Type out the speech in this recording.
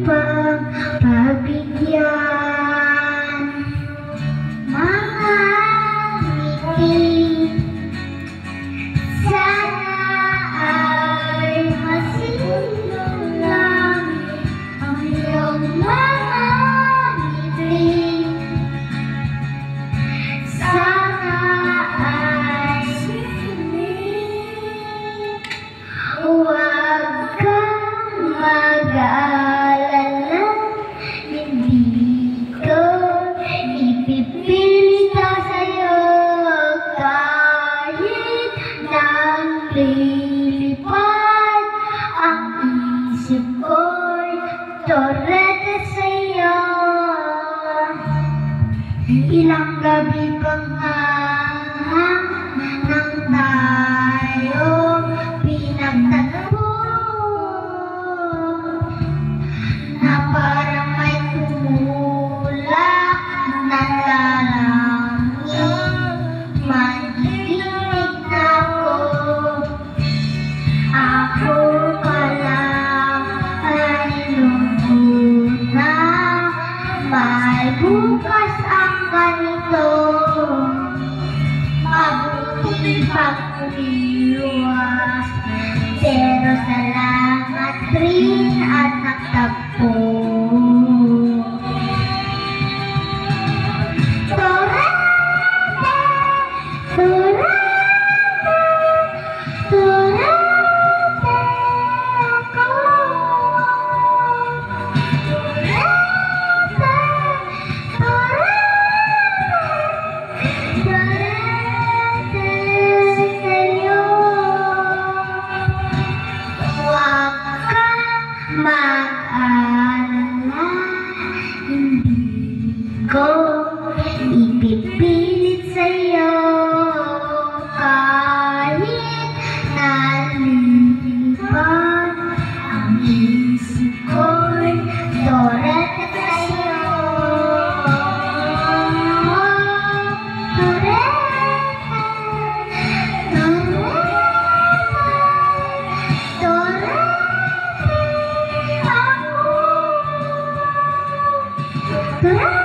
pang pagbigyan. Mga ngiti, sana ay masinulangin ang iyong mga ngiti. Sana ay huwag kang mag-aalala, hindi ko ipipilita sa'yo kahit nang lilipad ang isip ko'y torete sa'yo. Ilang gabi pang nang tayong pinagtagpo na parang may tumulak na lalangin, mandinig na ako pala ay lungkot na may bukas ang ganito. Mabuti pag-umiwas, pero salamat rin at nagtagpo. Torete, torete, torete ako. Torete, sa'yo. Huwag kang mag-alala, hindi ko ipipilit sa'yo kahit nalilipad ang isip ko'y torete sa'yo. Torete, torete ako.